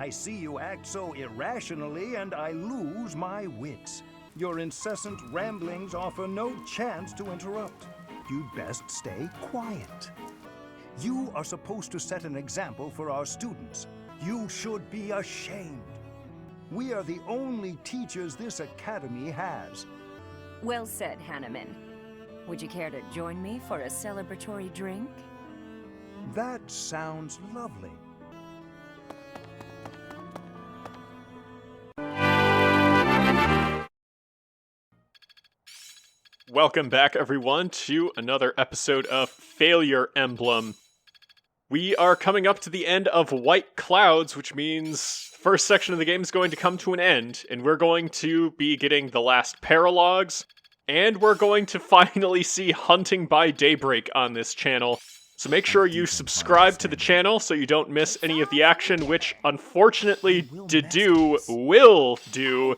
I see you act so irrationally, and I lose my wits. Your incessant ramblings offer no chance to interrupt. You'd best stay quiet. You are supposed to set an example for our students. You should be ashamed. We are the only teachers this academy has. Well said, Hanneman. Would you care to join me for a celebratory drink? That sounds lovely. Welcome back, everyone, to another episode of Failure Emblem. We are coming up to the end of White Clouds, which means the first section of the game is going to come to an end, and we're going to be getting the last paralogs, and we're going to finally see Hunting by Daybreak on this channel. So make sure you subscribe to the channel so you don't miss any of the action, which unfortunately Dedu will do,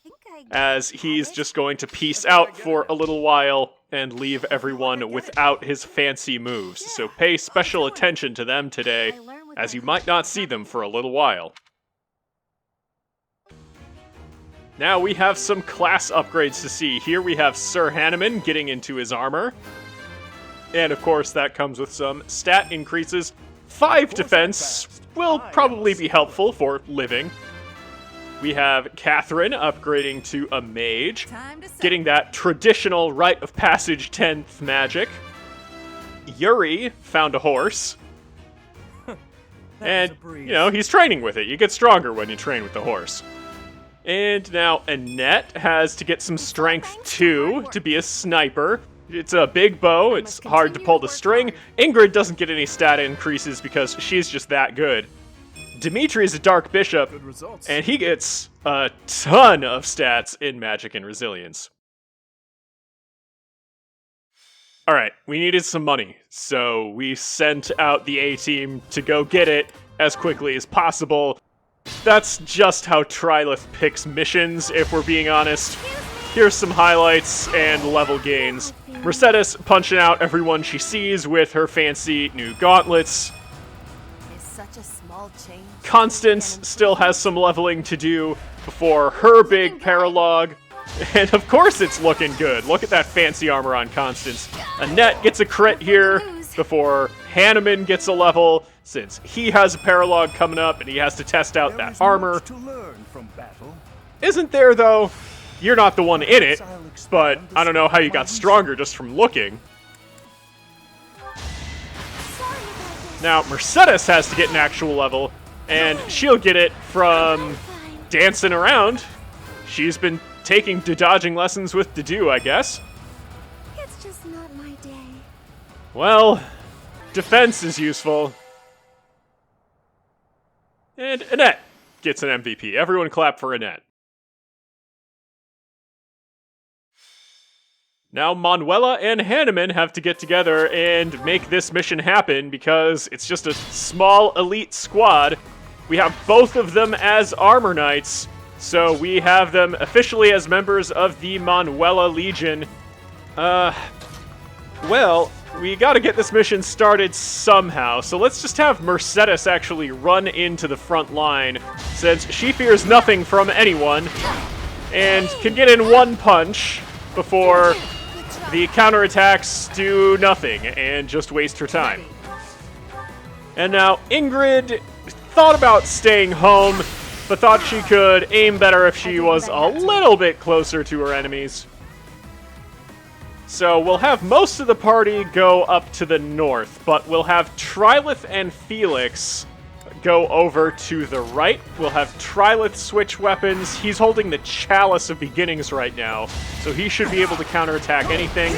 as he's just going to peace out for a little while and leave everyone without his fancy moves. So pay special attention to them today, as you might not see them for a little while. Now we have some class upgrades to see. Here we have Sir Hanneman getting into his armor. And of course that comes with some stat increases. 5 defense will probably be helpful for living. We have Catherine upgrading to a mage, getting that traditional rite of passage 10th magic. Yuri found a horse. And, you know, he's training with it. You get stronger when you train with the horse. And now Annette has to get some strength 2 to be a sniper. It's a big bow, it's hard to pull the string. Ingrid doesn't get any stat increases because she's just that good. Dimitri is a Dark Bishop, and he gets a ton of stats in Magic and Resilience. Alright, we needed some money, so we sent out the A-team to go get it as quickly as possible. That's just how Tryleth picks missions, if we're being honest. Here's some highlights and level gains. Mercedes punching out everyone she sees with her fancy new gauntlets. Constance still has some leveling to do before her big paralog. And of course it's looking good. Look at that fancy armor on Constance. Annette gets a crit here before Hanneman gets a level, since he has a paralog coming up and he has to test out that armor. Isn't there, though? You're not the one in it, but I don't know how you got stronger just from looking. Now, Mercedes has to get an actual level, and she'll get it from dancing around. She's been taking dodging lessons with Dedu, I guess. It's just not my day. Well, defense is useful. And Annette gets an MVP. Everyone clap for Annette. Now Manuela and Hanneman have to get together and make this mission happen because it's just a small elite squad. We have both of them as armor knights, so we have them officially as members of the Manuelegion. Well, we gotta get this mission started somehow, so let's just have Mercedes actually run into the front line, since she fears nothing from anyone, and can get in one punch before the counterattacks do nothing and just waste her time. And now Ingrid thought about staying home, but thought she could aim better if she was a little bit closer to her enemies. So we'll have most of the party go up to the north, but we'll have Tryleth and Felix go over to the right. We'll have Tryleth switch weapons. He's holding the Chalice of Beginnings right now, so he should be able to counterattack anything.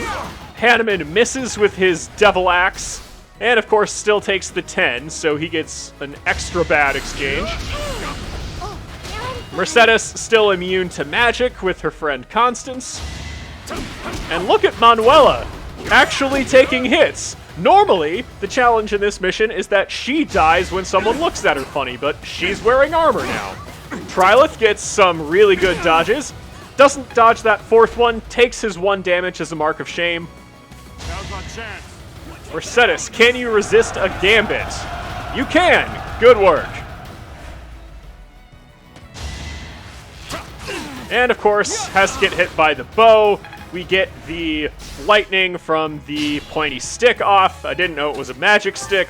Hanneman misses with his Devil Axe, and of course still takes the 10, so he gets an extra bad exchange. Mercedes still immune to magic with her friend Constance. And look at Manuela, actually taking hits. Normally, the challenge in this mission is that she dies when someone looks at her funny, but she's wearing armor now. Tryleth gets some really good dodges, doesn't dodge that fourth one, takes his 1 damage as a mark of shame. Mercedes, can you resist a gambit? You can! Good work. And of course, has to get hit by the bow. We get the lightning from the pointy stick off. I didn't know it was a magic stick,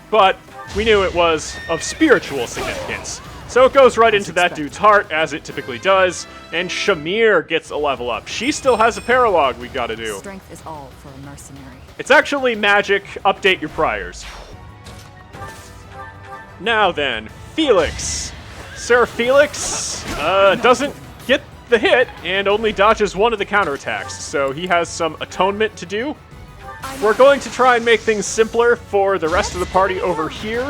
but we knew it was of spiritual significance. So it goes right into that dude's heart, as it typically does, and Shamir gets a level up. She still has a paralog we gotta do. Strength is all for a mercenary. It's actually magic. Update your priors. Now then, Felix. Sir Felix doesn't get the hit and only dodges one of the counterattacks, so he has some atonement to do. We're going to try and make things simpler for the rest of the party over here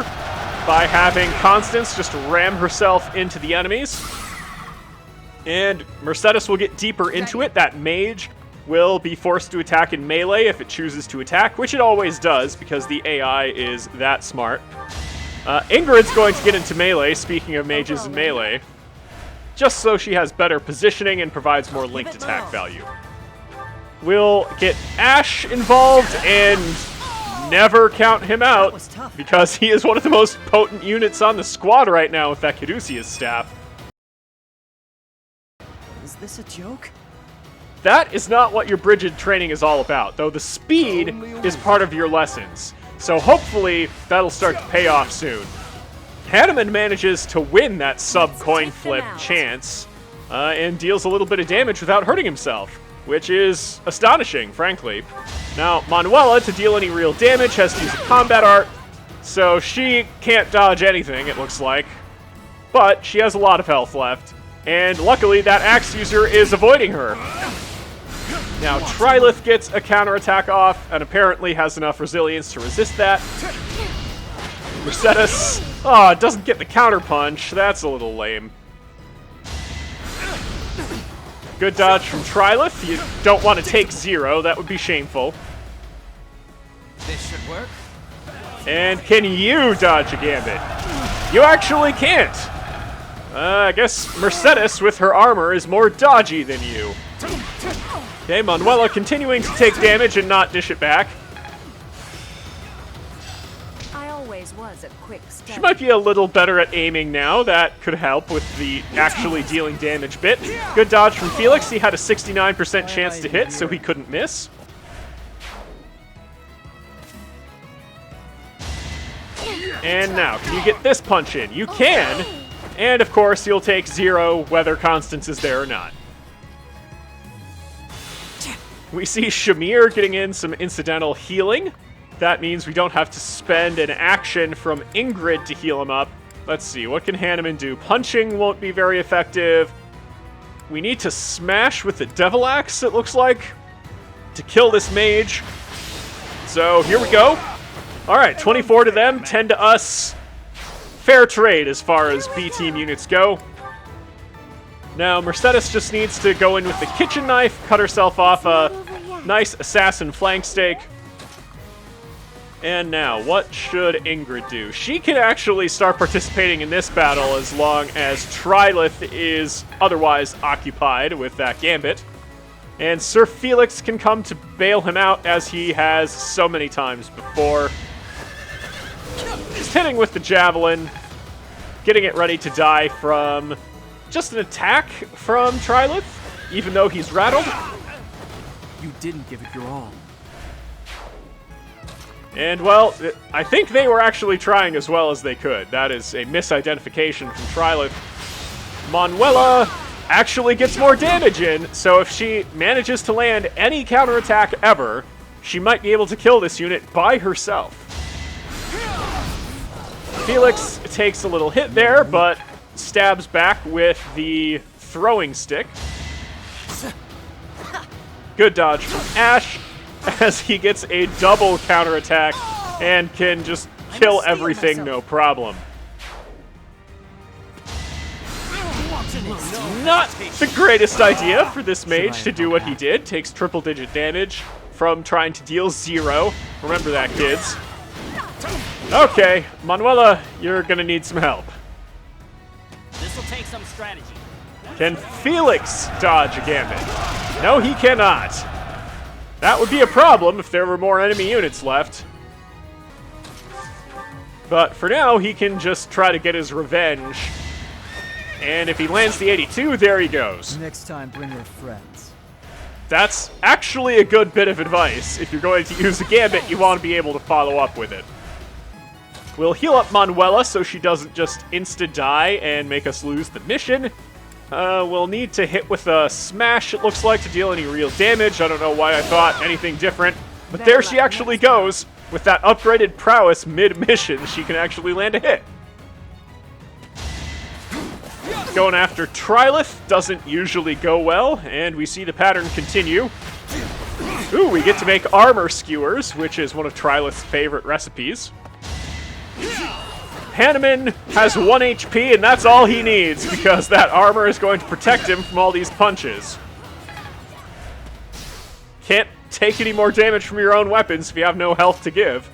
by having Constance just ram herself into the enemies. And Mercedes will get deeper into it. That mage will be forced to attack in melee if it chooses to attack, which it always does because the AI is that smart. Ingrid's going to get into melee, speaking of mages in melee, just so she has better positioning and provides more linked attack value. We'll get Ash involved and never count him out because he is one of the most potent units on the squad right now with that Caduceus staff. Is this a joke? That is not what your Brigid training is all about, though the speed is part of your lessons. So hopefully that'll start to pay off soon. Hanneman manages to win that sub-coin flip chance and deals a little bit of damage without hurting himself, which is astonishing, frankly. Now, Manuela, to deal any real damage, has to use a combat art, so she can't dodge anything, it looks like. But she has a lot of health left, and luckily that axe user is avoiding her. Now, Tryleth gets a counterattack off, and apparently has enough resilience to resist that. Mercedes, doesn't get the counterpunch. That's a little lame. Good dodge from Tryleth. You don't want to take 0. That would be shameful. This should work. And can you dodge a gambit? You actually can't. I guess Mercedes, with her armor, is more dodgy than you. Okay, Manuela continuing to take damage and not dish it back. I always was a quick study. She might be a little better at aiming now. That could help with the actually dealing damage bit. Good dodge from Felix. He had a 69% chance to hit, so he couldn't miss. And now, can you get this punch in? You can! And of course, you'll take 0 whether Constance is there or not. We see Shamir getting in some incidental healing. That means we don't have to spend an action from Ingrid to heal him up. Let's see, what can Hanneman do? Punching won't be very effective. We need to smash with the Devil Axe, it looks like, to kill this mage. So here we go. Alright, 24 to them, 10 to us. Fair trade as far as B-team units go. Now, Mercedes just needs to go in with the kitchen knife, cut herself off a nice assassin flank steak. And now, what should Ingrid do? She can actually start participating in this battle as long as Tryleth is otherwise occupied with that gambit. And Sir Felix can come to bail him out as he has so many times before. Just hitting with the javelin, getting it ready to die from just an attack from Tryleth, even though he's rattled. You didn't give it your all. And, well, I think they were actually trying as well as they could. That is a misidentification from Tryleth. Manuela actually gets more damage in, so if she manages to land any counterattack ever, she might be able to kill this unit by herself. Felix takes a little hit there, but stabs back with the throwing stick. Good dodge from Ash as he gets a double counterattack and can just kill everything no problem. Not the greatest idea for this mage to do what he did. Takes triple-digit damage from trying to deal 0. Remember that, kids. Okay, Manuela, you're gonna need some help. This'll take some strategy. Can Felix dodge a gambit? No, he cannot. That would be a problem if there were more enemy units left. But for now, he can just try to get his revenge And if he lands the 82, there he goes. Next time, bring your friends. That's actually a good bit of advice. If you're going to use a gambit, you want to be able to follow up with it. We'll heal up Manuela so she doesn't just insta-die and make us lose the mission. We'll need to hit with a smash, it looks like, to deal any real damage. I don't know why I thought anything different. But there she actually goes. With that upgraded prowess mid-mission, she can actually land a hit. Going after Tryleth doesn't usually go well, and we see the pattern continue. Ooh, we get to make armor skewers, which is one of Tryleth's favorite recipes. Hanneman has 1 HP, and that's all he needs, because that armor is going to protect him from all these punches. Can't take any more damage from your own weapons if you have no health to give.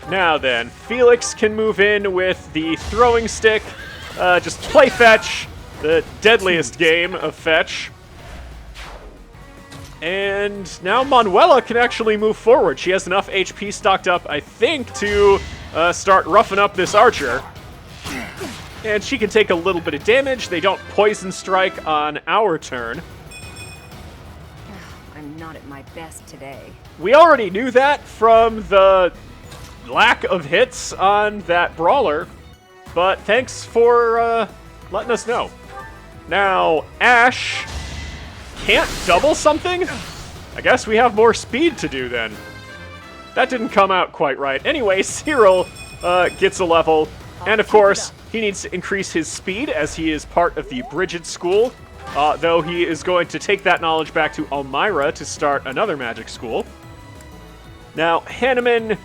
Now then, Felix can move in with the throwing stick. Just play fetch, the deadliest game of fetch. And now Manuela can actually move forward. She has enough HP stocked up, I think, to start roughing up this archer. And she can take a little bit of damage. They don't poison strike on our turn. I'm not at my best today. We already knew that from the lack of hits on that brawler, but thanks for letting us know. Now, Ash can't double something? I guess we have more speed to do then. That didn't come out quite right. Anyway, Cyril gets a level, and of course, he needs to increase his speed as he is part of the Bridget School, though he is going to take that knowledge back to Elmira to start another magic school. Now, Hanneman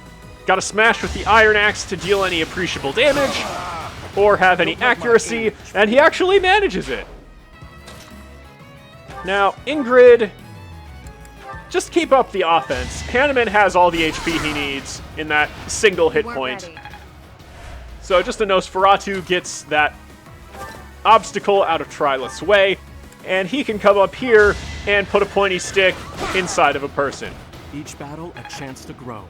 got to smash with the Iron Axe to deal any appreciable damage, or have any accuracy, and he actually manages it. Now, Ingrid, just keep up the offense. Hanneman has all the HP he needs in that single hit point. So just a Nosferatu gets that obstacle out of Tryleth's way, and he can come up here and put a pointy stick inside of a person. Each battle, a chance to grow.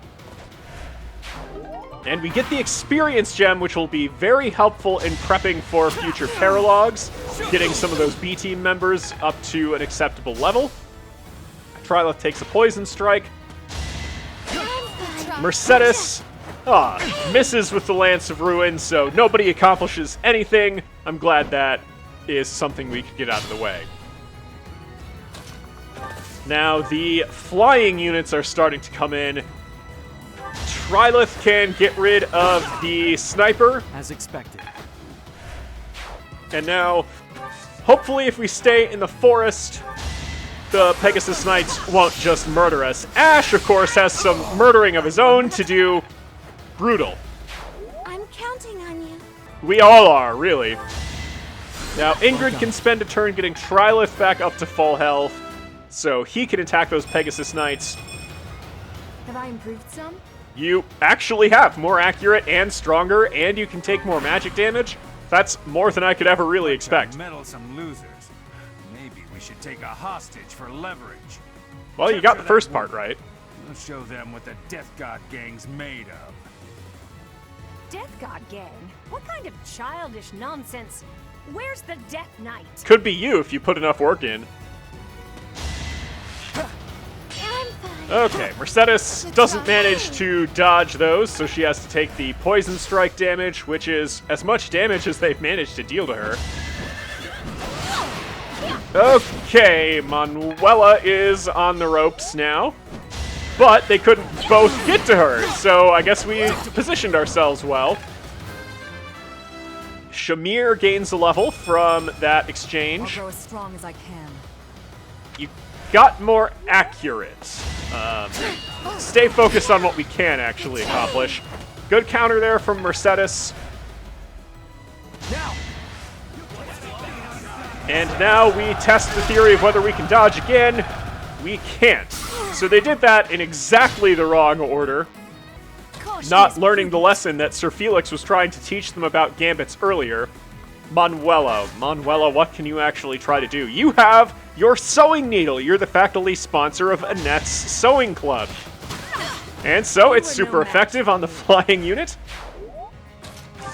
And we get the experience gem, which will be very helpful in prepping for future paralogs, getting some of those B team members up to an acceptable level. Tryleth takes a poison strike. Mercedes misses with the Lance of Ruin, so nobody accomplishes anything. I'm glad that is something we could get out of the way. Now, the flying units are starting to come in. Tryleth can get rid of the sniper. As expected. And now, hopefully if we stay in the forest, the Pegasus Knights won't just murder us. Ash, of course, has some murdering of his own to do. Brutal. I'm counting on you. We all are, really. Now, Ingrid can spend a turn getting Tryleth back up to full health, so he can attack those Pegasus Knights. Have I improved some? You actually have more accurate and stronger, and you can take more magic damage. That's more than I could ever really expect. Meddlesome losers. Maybe we should take a hostage for leverage. Well, you got the first part right. We'll show them what the Death God Gang's made of. Death God Gang? What kind of childish nonsense? Where's the Death Knight? Could be you if you put enough work in. Okay, Mercedes doesn't manage to dodge those, so she has to take the poison strike damage, which is as much damage as they've managed to deal to her. Okay, Manuela is on the ropes now, but they couldn't both get to her, so I guess we positioned ourselves well. Shamir gains a level from that exchange. I'll go as strong as I can. You got more accurate. Stay focused on what we can actually accomplish. Good counter there from Mercedes. And now we test the theory of whether we can dodge again. We can't. So they did that in exactly the wrong order, not learning the lesson that Sir Felix was trying to teach them about gambits earlier. Manuela, what can you actually try to do? You have your sewing needle. You're the faculty sponsor of Annette's Sewing Club. And so it's super effective on the flying unit.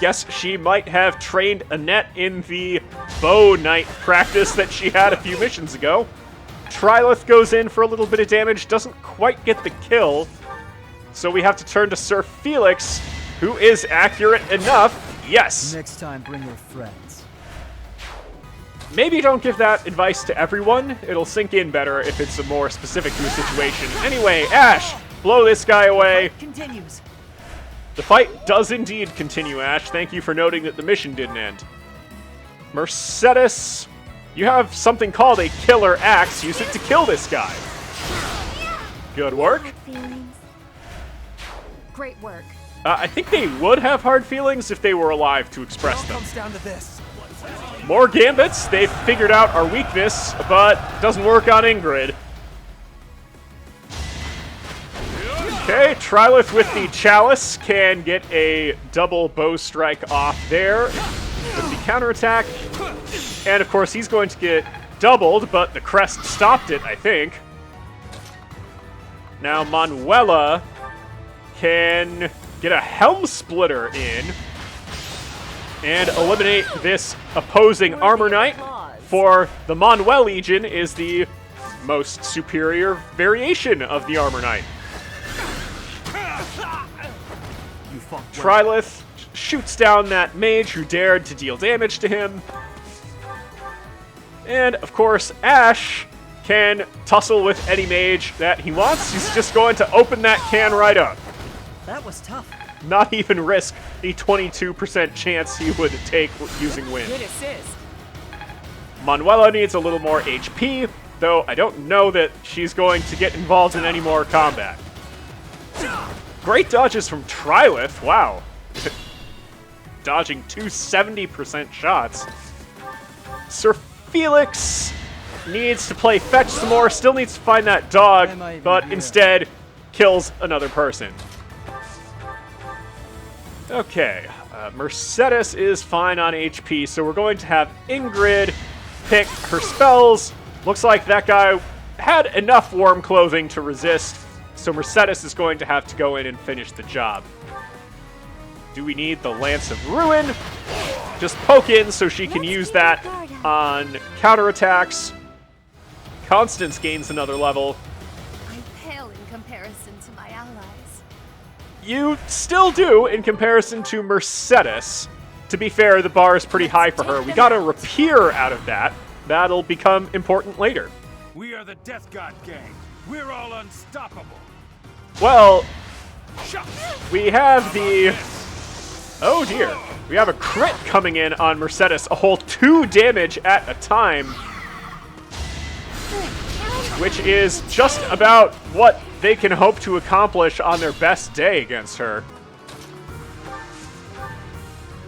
guess she might have trained Annette in the bow knight practice that she had a few missions ago. Tryleth goes in for a little bit of damage, doesn't quite get the kill. So we have to turn to Sir Felix, who is accurate enough. Yes! Next time, bring your friends. Maybe don't give that advice to everyone. It'll sink in better if it's more specific to a situation. Anyway, Ash, blow this guy away. Continues. The fight does indeed continue, Ash. Thank you for noting that the mission didn't end. Mercedes, you have something called a killer axe. Use it to kill this guy. Good work. Feelings. Great work. I think they would have hard feelings if they were alive to express them. Comes down to this. More gambits. They've figured out our weakness, but doesn't work on Ingrid. Okay, Tryleth with the chalice can get a double bow strike off there with the counterattack. And of course, he's going to get doubled, but the crest stopped it, I think. Now Manuela can get a helm splitter in and eliminate this opposing armor knight, for the Manuelegion is the most superior variation of the armor knight. You fought well. Tryleth shoots down that mage who dared to deal damage to him. And, of course, Ash can tussle with any mage that he wants. He's just going to open that can right up. That was tough. Not even risk the 22% chance he would take using wind. Good assist. Manuela needs a little more HP, though I don't know that she's going to get involved in any more combat. Great dodges from Tryleth, wow. Dodging 270% shots. Sir Felix needs to play fetch some more, still needs to find that dog, but instead kills another person. Okay, Mercedes is fine on HP, so we're going to have Ingrid pick her spells. Looks like that guy had enough warm clothing to resist, so Mercedes is going to have to go in and finish the job. Do we need the Lance of Ruin? Just poke in so she can use that on counterattacks. Constance gains another level. I pale in comparison to my allies. You still do in comparison to Mercedes. To be fair, the bar is pretty high for her. We got a rapier out of that. That'll become important later. We are the Death God gang. We're all unstoppable. Well, we have the... Oh dear. We have a crit coming in on Mercedes. A whole 2 damage at a time. Which is just about what they can hope to accomplish on their best day against her.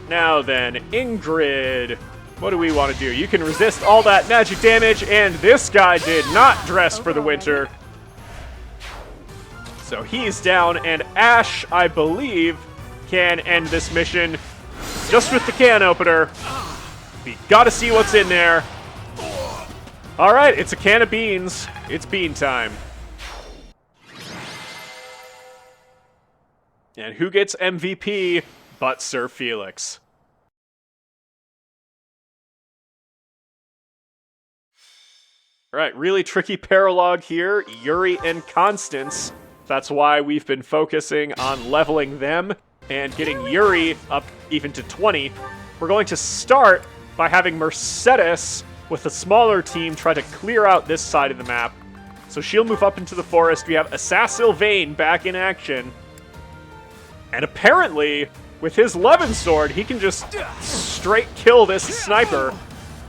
Now then, Ingrid, what do we want to do? You can resist all that magic damage, and this guy did not dress for the winter. So he's down, and Ash, I believe, can end this mission just with the can opener. We gotta see what's in there. Alright, it's a can of beans. It's bean time. And who gets MVP but Sir Felix? Alright, really tricky paralogue here. Yuri and Constance. That's why we've been focusing on leveling them and getting Yuri up even to 20. We're going to start by having Mercedes with a smaller team try to clear out this side of the map. So she'll move up into the forest. We have Sylvain back in action. And apparently, with his Levin sword, he can just straight kill this sniper.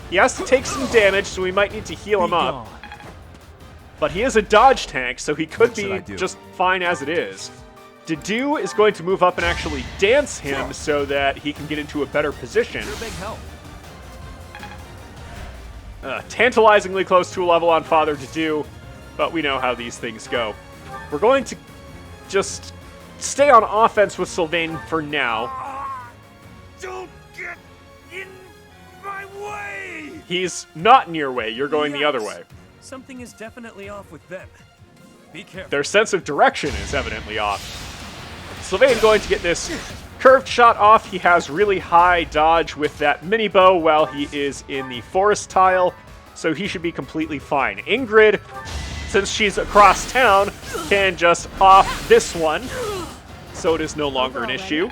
He has to take some damage, so we might need to heal him up. But he is a dodge tank, so he could be just fine as it is. Dedu is going to move up and actually dance him so that he can get into a better position. You're a big help. Tantalizingly close to a level on Father Dedu, but we know how these things go. We're going to just stay on offense with Sylvain for now. Don't get in my way! He's not in your way. You're going the other way. Something is definitely off with them. Be careful. Their sense of direction is evidently off. Sylvain going to get this curved shot off, he has really high dodge with that mini bow while he is in the forest tile, so he should be completely fine. Ingrid, since she's across town, can just off this one, so it is no longer an issue.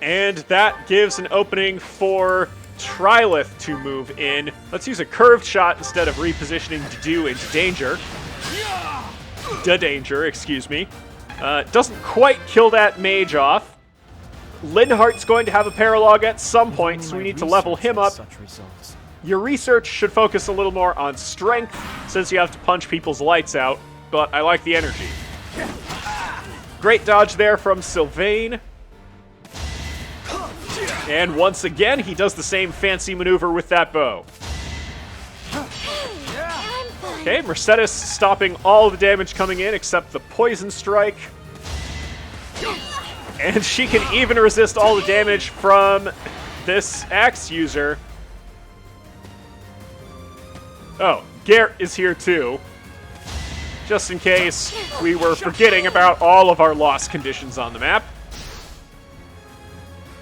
And that gives an opening for Tryleth to move in. Let's use a curved shot instead of repositioning Dedu into danger. Danger, excuse me. Doesn't quite kill that mage off. Linhart's going to have a paralog at some point, so we need to level him up. Your research should focus a little more on strength, since you have to punch people's lights out, but I like the energy. Great dodge there from Sylvain. And once again, he does the same fancy maneuver with that bow. Okay, Mercedes stopping all the damage coming in except the poison strike. And she can even resist all the damage from this axe user. Oh, Garrett is here too. Just in case we were forgetting about all of our lost conditions on the map.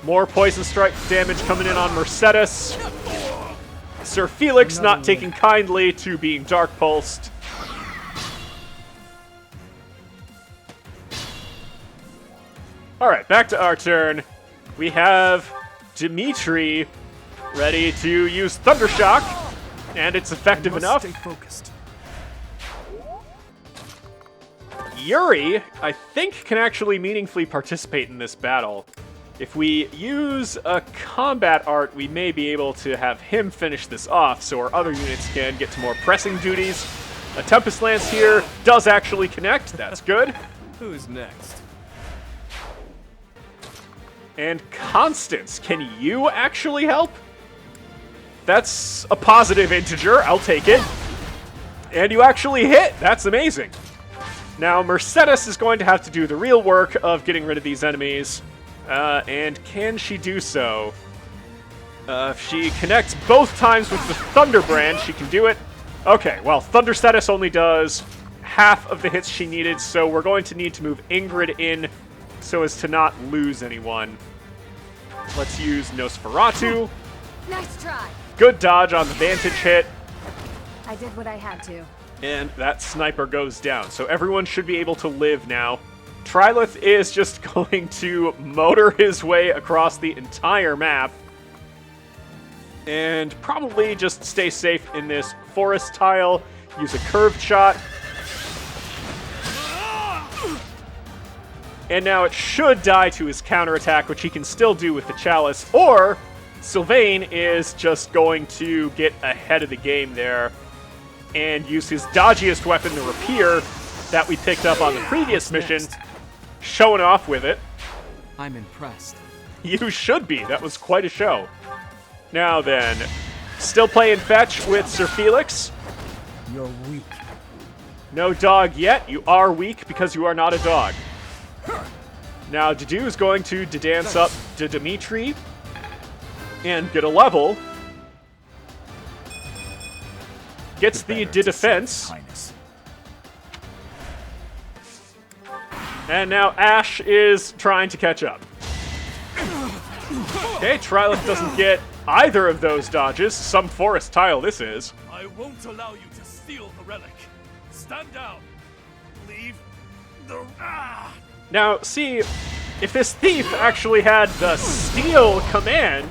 More poison strike damage coming in on Mercedes. Sir Felix not taking kindly to being dark pulsed. Alright, back to our turn. We have Dimitri ready to use Thundershock, and it's effective enough. Stay focused. Yuri, I think, can actually meaningfully participate in this battle. If we use a combat art, we may be able to have him finish this off so our other units can get to more pressing duties. A Tempest Lance here does actually connect. That's good. Who's next? And Constance, can you actually help? That's a positive integer. I'll take it. And you actually hit. That's amazing. Now, Mercedes is going to have to do the real work of getting rid of these enemies. And can she do so? If she connects both times with the Thunderbrand, she can do it. Okay, well, Thunder Status only does half of the hits she needed, so we're going to need to move Ingrid in so as to not lose anyone. Let's use Nosferatu. Nice try. Good dodge on the Vantage hit. I did what I had to. And that sniper goes down, so everyone should be able to live now. Tryleth is just going to motor his way across the entire map and probably just stay safe in this forest tile, use a curved shot. And now it should die to his counterattack, which he can still do with the Chalice, or Sylvain is just going to get ahead of the game there and use his dodgiest weapon, the Rapier, that we picked up on the previous mission, showing off with it. I'm impressed. You should be. That was quite a show. Now then, still playing fetch with Sir Felix. You're weak. No dog yet. You are weak because you are not a dog. Now Dedu is going to dance up to Dimitri and get a level. Gets the defense. And now Ash is trying to catch up. Okay, Tryleth doesn't get either of those dodges. Some forest tile this is. I won't allow you to steal the relic. Stand down. Leave the... Now, see, if this thief actually had the steal command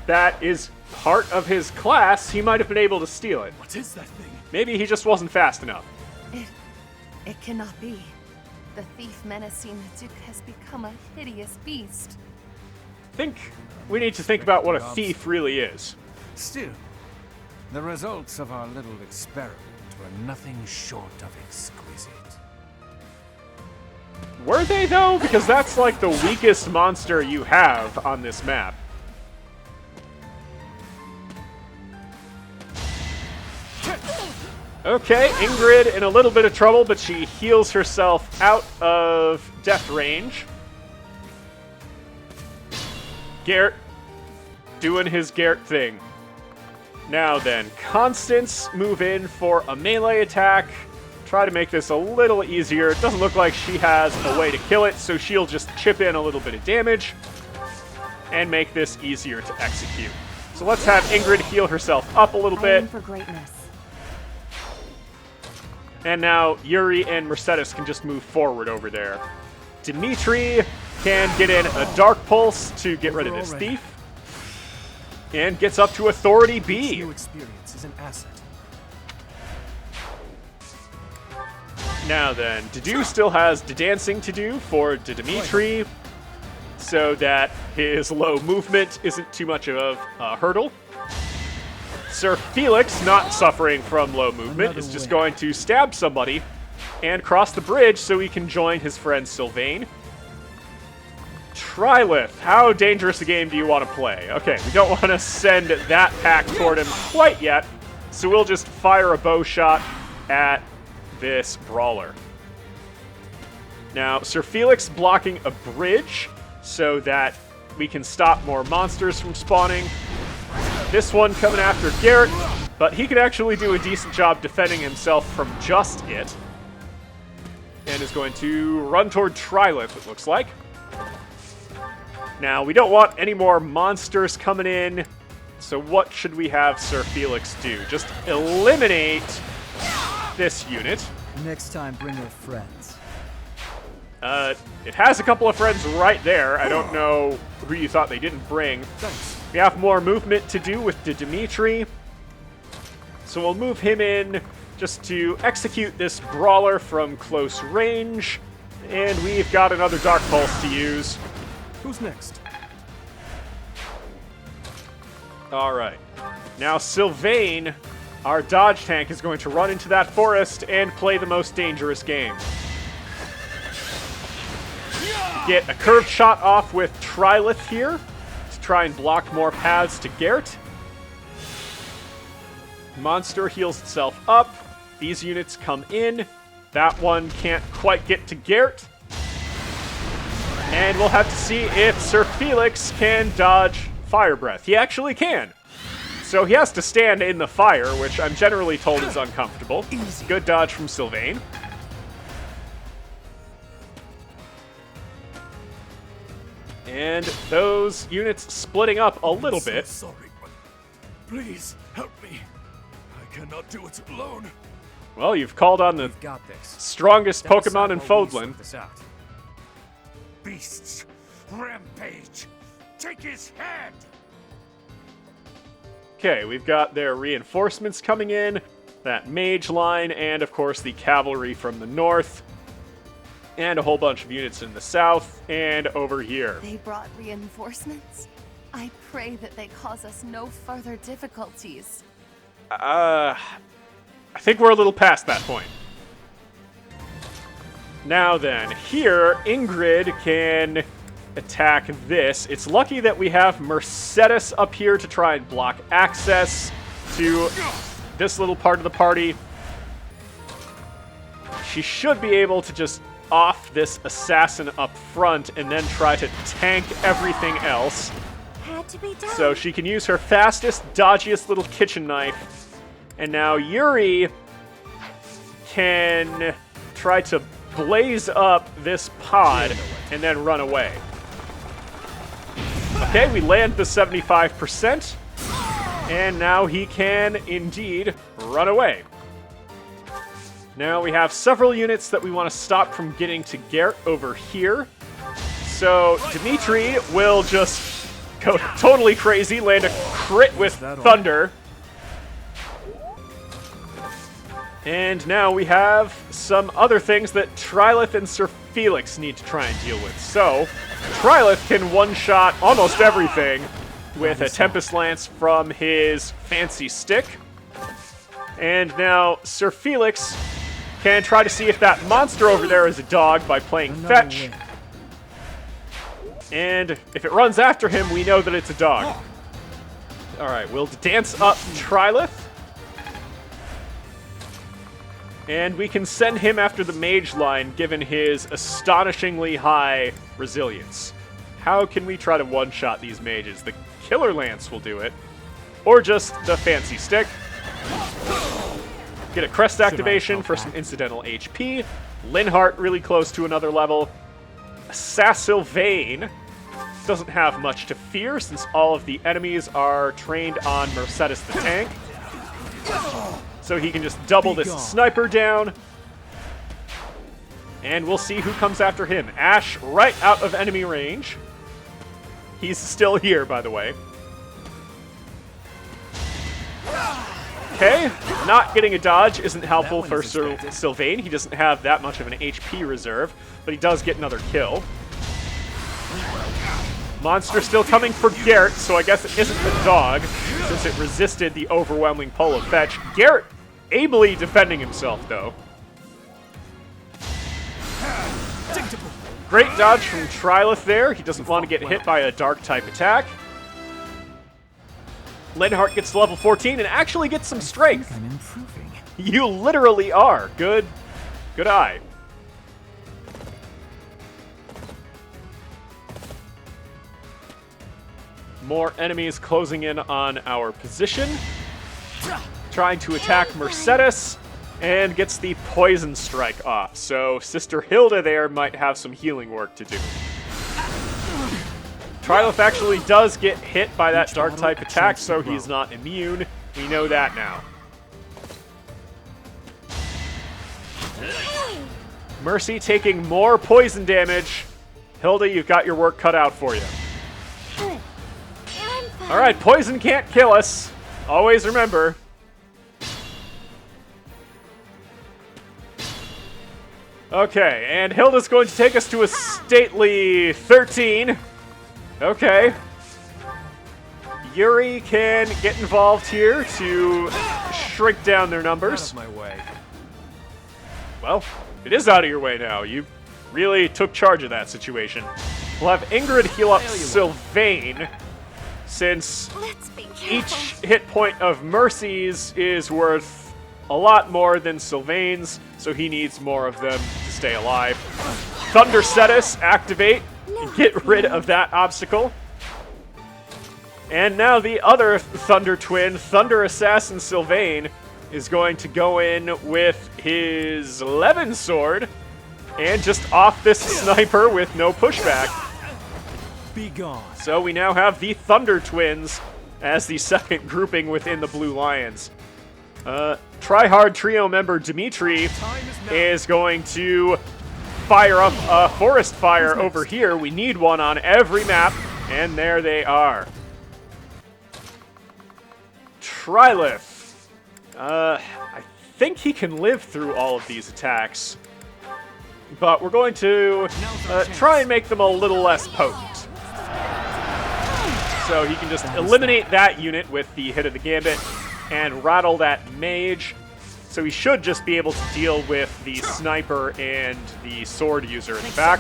that is part of his class, he might have been able to steal it. What is that thing? Maybe he just wasn't fast enough. It cannot be. The thief menacing the Duke has become a hideous beast. Think we need to think about what a thief really is. Still, the results of our little experiment were nothing short of exquisite. Were they, though? Because that's like the weakest monster you have on this map. Okay, Ingrid in a little bit of trouble, but she heals herself out of death range. Garrett doing his Garrett thing. Now then, Constance move in for a melee attack. try to make this a little easier. It doesn't look like she has a way to kill it, so she'll just chip in a little bit of damage and make this easier to execute. So let's have Ingrid heal herself up a little bit. Aim for greatness. And now Yuri and Mercedes can just move forward over there. Dimitri can get in a Dark Pulse to get rid of this thief. And gets up to Authority B. New experience is an asset. Now then, Dedu still has dancing to do for Dimitri, so that his low movement isn't too much of a hurdle. Sir Felix, not suffering from low movement, is just going to stab somebody and cross the bridge so he can join his friend Sylvain. Tryleth, how dangerous a game do you want to play? Okay, we don't want to send that pack toward him quite yet, so we'll just fire a bow shot at this brawler. Now, Sir Felix blocking a bridge so that we can stop more monsters from spawning. This one coming after Garrett, but he can actually do a decent job defending himself from just it. And is going to run toward Tryleth, it looks like. Now, we don't want any more monsters coming in, so what should we have Sir Felix do? Just eliminate this unit. Next time, bring your friends. It has a couple of friends right there. I don't know who you thought they didn't bring. Thanks. We have more movement to do with Dimitri, so we'll move him in just to execute this brawler from close range, and we've got another Dark Pulse to use. Who's next? Alright. Now Sylvain, our dodge tank, is going to run into that forest and play the most dangerous game. Get a curved shot off with Tryleth here to try and block more paths to Garrett. Monster heals itself up. These units come in. That one can't quite get to Garrett. And we'll have to see if Sir Felix can dodge Fire Breath. He actually can. So he has to stand in the fire, which I'm generally told is uncomfortable. Good dodge from Sylvain. And those units splitting up a little bit. Sorry, but please help me. I cannot do it alone. Well, you've called on the We've got this. strongest Step aside Pokemon in while we Fodlan. sort this out. Beasts, rampage, take his head. Okay, we've got their reinforcements coming in, that mage line, and of course the cavalry from the north, and a whole bunch of units in the south, and over here. They brought reinforcements? I pray that they cause us no further difficulties. I think we're a little past that point. Now then, here, Ingrid can attack this. It's lucky that we have Mercedes up here to try and block access to this little part of the party. She should be able to just off this assassin up front and then try to tank everything else. Had to be done. So she can use her fastest, dodgiest little kitchen knife. And now Yuri can try to blaze up this pod and then run away. Okay, we land the 75%. And now he can indeed run away. Now we have several units that we want to stop from getting to Garrett over here. So Dimitri will just go totally crazy, land a crit with Thunder. And now we have some other things that Tryleth and Sir Felix need to try and deal with. So Tryleth can one-shot almost everything with a Tempest Lance from his fancy stick. And now Sir Felix can try to see if that monster over there is a dog by playing fetch. And if it runs after him, we know that it's a dog. Alright, we'll dance up Tryleth. And we can send him after the mage line, given his astonishingly high resilience. How can we try to one-shot these mages? The Killer Lance will do it. Or just the fancy stick. Get a crest activation for some incidental HP. Linhardt really close to another level. Sylvain doesn't have much to fear since all of the enemies are trained on Mercedes the tank. So he can just double this sniper down. And we'll see who comes after him. Ash right out of enemy range. He's still here, by the way. Okay, not getting a dodge isn't helpful for Sylvain. He doesn't have that much of an HP reserve, but he does get another kill. Monster still coming for Garrett, so I guess it isn't the dog, since it resisted the overwhelming pull of fetch. Garrett ably defending himself, though. Great dodge from Tryleth there. He doesn't want to get hit by a dark-type attack. Linhardt gets to level 14 and actually gets some strength. I'm improving. You literally are. Good eye. More enemies closing in on our position. Trying to attack Mercedes and gets the poison strike off. So Sister Hilda there might have some healing work to do. Tryleth actually does get hit by that dark-type attack, so he's not immune. We know that now. Mercy taking more poison damage. Hilda, you've got your work cut out for you. Alright, poison can't kill us. Always remember. Okay, and Hilda's going to take us to a stately 13. Okay. Yuri can get involved here to shrink down their numbers. Out of my way. Well, it is out of your way now. You really took charge of that situation. We'll have Ingrid heal up Sylvain, since each hit point of Mercy's is worth a lot more than Sylvain's, so he needs more of them to stay alive. Thunder Cetus, activate. Get rid of that obstacle. And now the other Thunder Twin, Thunder Assassin Sylvain, is going to go in with his Levin Sword and just off this sniper with no pushback. Be gone. So we now have the Thunder Twins as the second grouping within the Blue Lions. Tryhard Trio member Dimitri is going to fire up a forest fire over here. We need one on every map, and there they are. Tryleth. I think he can live through all of these attacks, but we're going to try and make them a little less potent. So he can just eliminate that unit with the hit of the Gambit and rattle that mage. So he should just be able to deal with the sniper and the sword user in the back.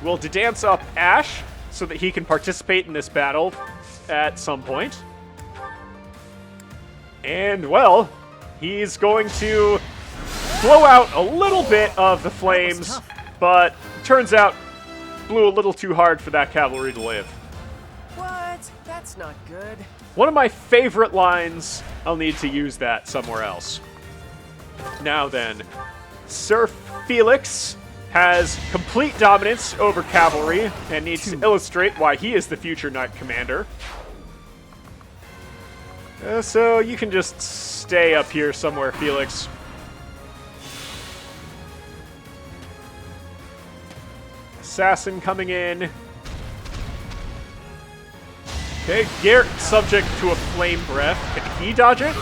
We'll dance up Ash so that he can participate in this battle at some point. And, well, he's going to blow out a little bit of the flames, but turns out blew a little too hard for that cavalry to live. What? That's not good. One of my favorite lines, I'll need to use that somewhere else. Now then, Sir Felix has complete dominance over cavalry and needs to illustrate why he is the future Knight Commander. So you can just stay up here somewhere, Felix. Assassin coming in. Okay, Garrett subject to a flame breath. Can he dodge it?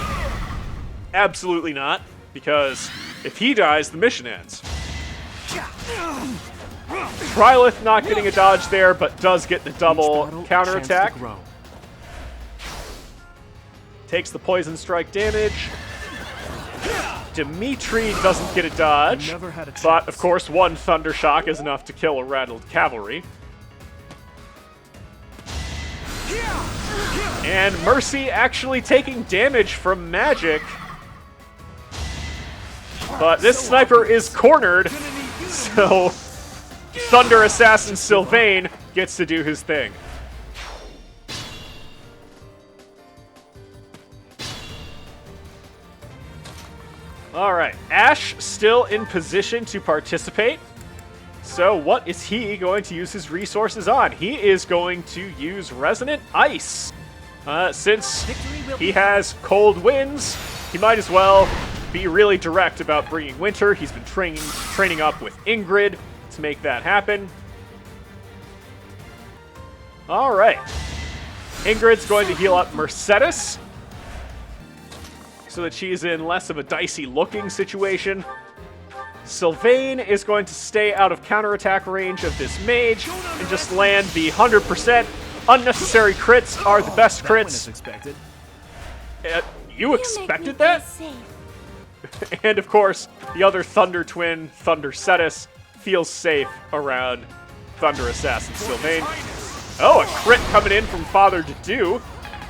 Absolutely not, because if he dies, the mission ends. Tryleth not getting a dodge there, but does get the double counterattack. Takes the poison strike damage. Dimitri doesn't get a dodge, but of course one Thunder Shock is enough to kill a rattled cavalry. And Mercy actually taking damage from magic. But this sniper is cornered, so Thunder Assassin Sylvain gets to do his thing. Alright, Ash still in position to participate. So what is he going to use his resources on? He is going to use Resonant Ice. Since he has cold winds, he might as well be really direct about bringing winter. He's been training up with Ingrid to make that happen. Alright. Ingrid's going to heal up Mercedes so that she's in less of a dicey looking situation. Sylvain is going to stay out of counterattack range of this mage and just land the 100%. Unnecessary crits are the best crits. Expected. You expected that? And of course, the other Thunder Twin, Thunder Cetus, feels safe around Thunder Assassin Sylvain. Oh, a crit coming in from Father Dedu,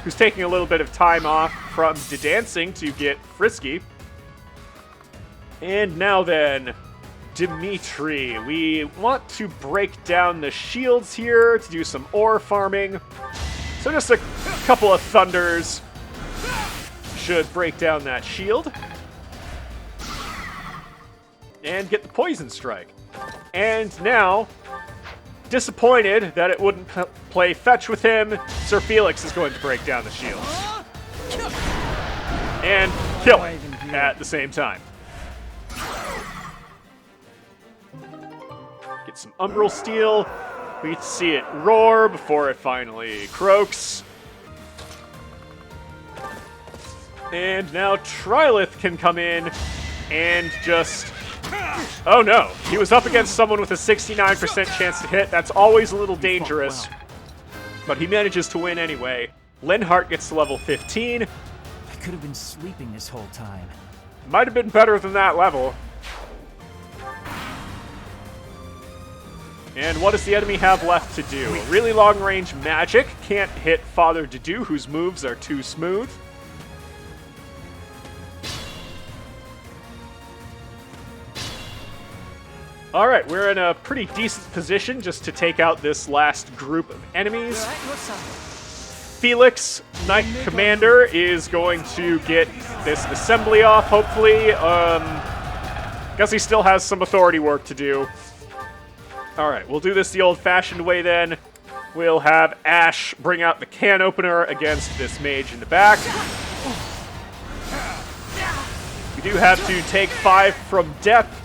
who's taking a little bit of time off from dancing to get frisky. And now then, Dimitri. We want to break down the shields here to do some ore farming. So just a couple of thunders should break down that shield. And get the poison strike. And now, disappointed that it wouldn't play fetch with him, Sir Felix is going to break down the shield. And kill him at the same time. Get some Umbral Steel. We get to see it roar before it finally croaks. And now Tryleth can come in and just... Oh no, he was up against someone with a 69% chance to hit. That's always a little dangerous. But he manages to win anyway. Linhardt gets to level 15. I could have been sleeping this whole time. Might have been better than that level. And what does the enemy have left to do? Really long range magic. Can't hit Father Dedu, whose moves are too smooth. Alright, we're in a pretty decent position just to take out this last group of enemies. Felix, Knight Commander, is going to get this assembly off, hopefully. Guess he still has some authority work to do. Alright, we'll do this the old-fashioned way then. We'll have Ash bring out the can opener against this mage in the back. We do have to take 5 from depth.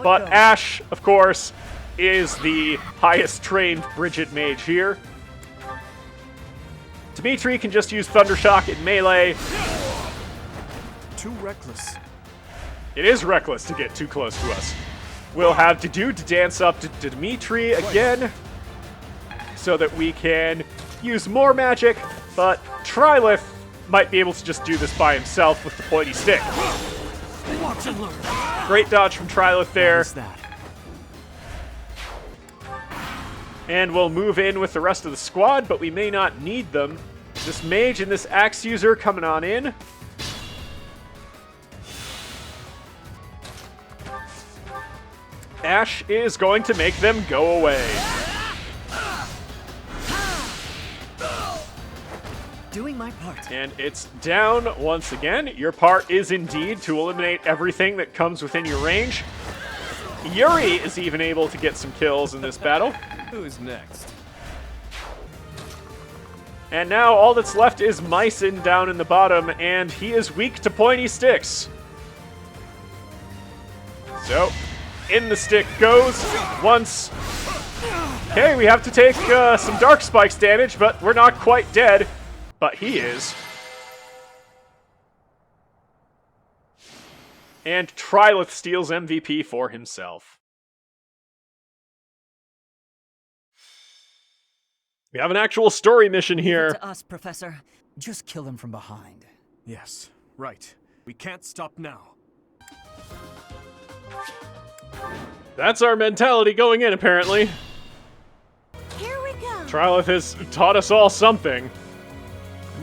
But Ash, of course, is the highest trained Bridget mage here. Dimitri can just use Thundershock in melee. Too reckless. It is reckless to get too close to us. We'll have Dedu to dance up to Dimitri again so that we can use more magic, but Tryleth might be able to just do this by himself with the pointy stick. Watch and learn. Great dodge from Tryleth there. And we'll move in with the rest of the squad, but we may not need them. This mage and this axe user coming on in. Ash is going to make them go away. Doing my part. And it's down once again. Your part is indeed to eliminate everything that comes within your range. Yuri is even able to get some kills in this battle. Who's next? And now all that's left is Mycin down in the bottom, and he is weak to pointy sticks. So, in the stick goes once. Okay, we have to take some Dark Spikes damage, but we're not quite dead. But he is. And Tryleth steals MVP for himself. We have an actual story mission here. To us, Professor. Just kill them from behind. Yes, right. We can't stop now. That's our mentality going in, apparently. Here we go. Tryleth has taught us all something.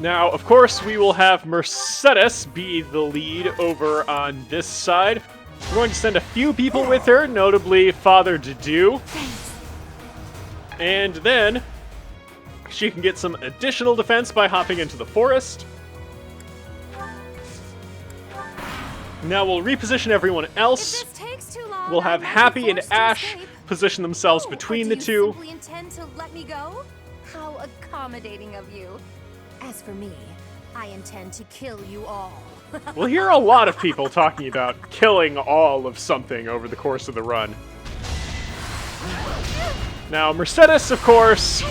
Now, of course, we will have Mercedes be the lead over on this side. We're going to send a few people with her, notably Father Dedu. And then she can get some additional defense by hopping into the forest. Now we'll reposition everyone If else. this takes too long, We'll I have might be Happy and forced to Ash escape. position themselves Oh, between or the do two. you simply intend to let me go? How accommodating of you. As for me, I intend to kill you all. We'll hear a lot of people talking about killing all of something over the course of the run. Now, Mercedes, of course,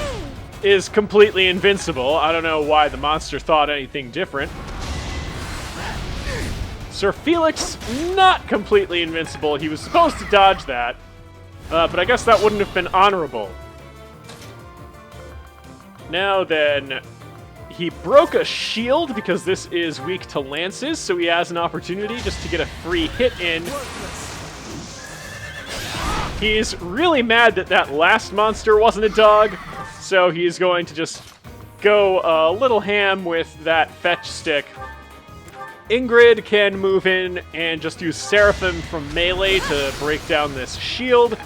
is completely invincible. I don't know why the monster thought anything different. Sir Felix, not completely invincible. He was supposed to dodge that, but I guess that wouldn't have been honorable. Now then, he broke a shield because this is weak to lances, so he has an opportunity just to get a free hit in. He's really mad that that last monster wasn't a dog, so he's going to just go a little ham with that fetch stick. Ingrid can move in and just use Seraphim from melee to break down this shield.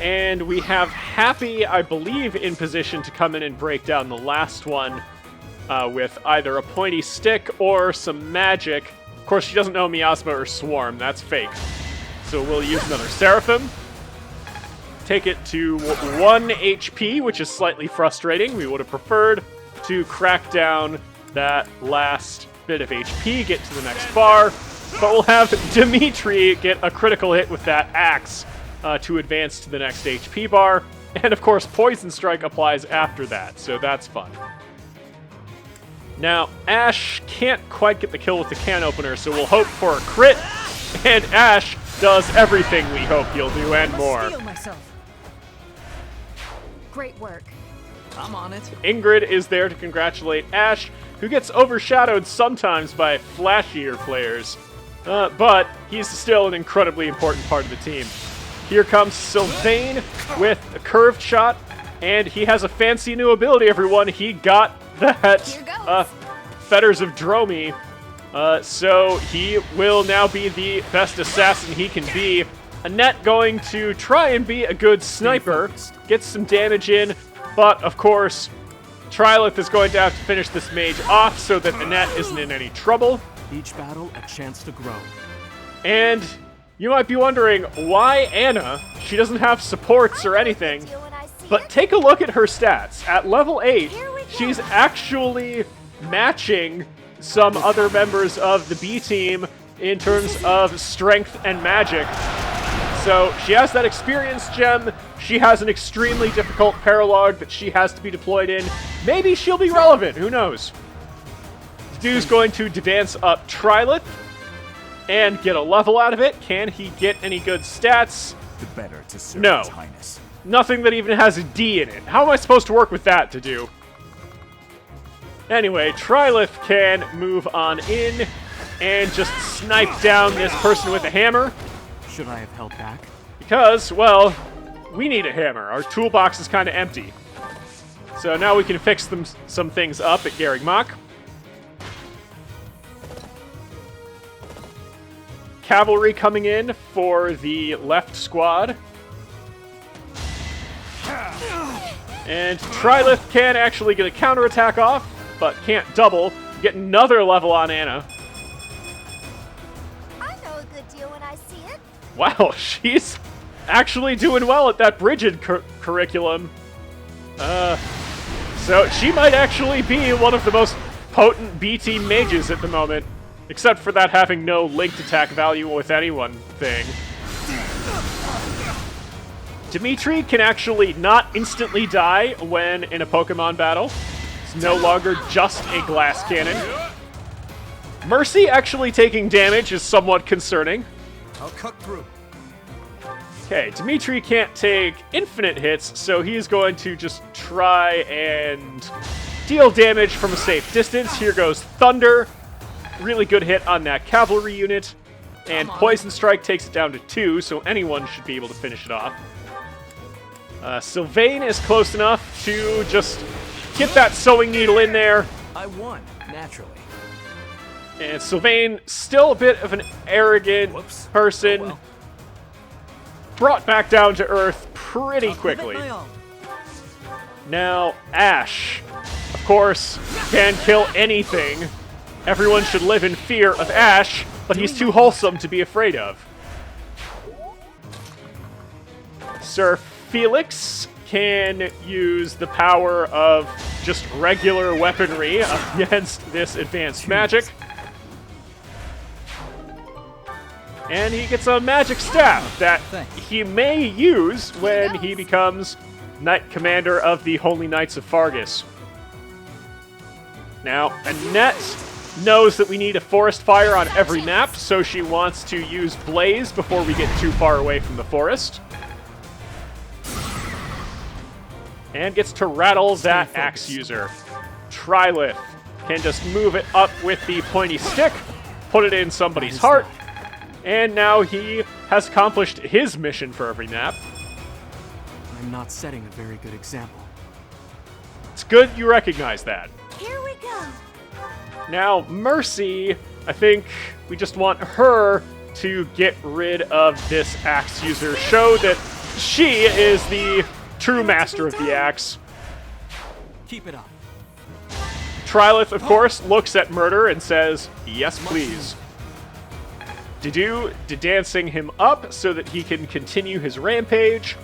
And we have Happy, I believe, in position to come in and break down the last one with either a pointy stick or some magic. Of course, she doesn't know Miasma or Swarm. That's fake. So we'll use another Seraphim. Take it to 1 HP, which is slightly frustrating. We would have preferred to crack down that last bit of HP, get to the next bar, but we'll have Dimitri get a critical hit with that axe to advance to the next HP bar, and of course Poison Strike applies after that, so that's fun. Now, Ash can't quite get the kill with the can opener, so we'll hope for a crit, and Ash does everything we hope he'll do and more. Steal myself. Great work. I'm on it. Ingrid is there to congratulate Ash, who gets overshadowed sometimes by flashier players, but he's still an incredibly important part of the team. Here comes Sylvain with a curved shot, and he has a fancy new ability, everyone. He got that Here goes. Fetters of Dromi, so he will now be the best assassin he can be. Annette going to try and be a good sniper, get some damage in, but of course, Tryleth is going to have to finish this mage off so that Annette isn't in any trouble. Each battle, a chance to grow. And you might be wondering, why Anna? She doesn't have supports or anything. But take a look at her stats. At level 8, she's actually matching some other members of the B team in terms of strength and magic. So she has that experience gem. She has an extremely difficult paralogue that she has to be deployed in. Maybe she'll be relevant. Who knows? Dude's going to advance up Tryleth and get a level out of it. Can he get any good stats? The better to serve No. His Highness. Nothing that even has a D in it. How am I supposed to work with that to do? Anyway, Tryleth can move on in and just snipe down this person with a hammer. Should I have held back? Because, well, we need a hammer. Our toolbox is kind of empty. So now we can fix some things up at Garrigmach. Cavalry coming in for the left squad. And Tryleth can actually get a counterattack off, but can't double. Get another level on Anna. I know a good deal when I see it. Wow, she's actually doing well at that Brigid curriculum. So she might actually be one of the most potent B-team mages at the moment. Except for that having no linked attack value with anyone thing. Dimitri can actually not instantly die when in a Pokemon battle. It's no longer just a glass cannon. Mercy actually taking damage is somewhat concerning. I'll cut through. Okay, Dimitri can't take infinite hits, so he's going to just try and deal damage from a safe distance. Here goes Thunder. Really good hit on that cavalry unit. And Poison Strike takes it down to 2, so anyone should be able to finish it off. Sylvain is close enough to just get that sewing needle in there. I won, naturally. And Sylvain, still a bit of an arrogant person. Oh, well. Brought back down to earth pretty quickly. Now, Ash, of course, can kill anything. Everyone should live in fear of Ash. but he's too wholesome to be afraid of. Sir Felix can use the power of just regular weaponry against this advanced magic. And he gets a magic staff that he may use when he becomes Knight Commander of the Holy Knights of Fargus. Now, Annette knows that we need a forest fire on every map, so she wants to use Blaze before we get too far away from the forest. And gets to rattle that axe user. Tryleth can just move it up with the pointy stick, put it in somebody's heart, and now he has accomplished his mission for every map. I'm not setting a very good example. It's good you recognize that. Here we go. Now, Mercy, I think we just want her to get rid of this axe user. Show that she is the true master of the axe. Keep it up. Tryleth, of course, looks at Murder and says, yes, please. Dancing him up so that he can continue his rampage.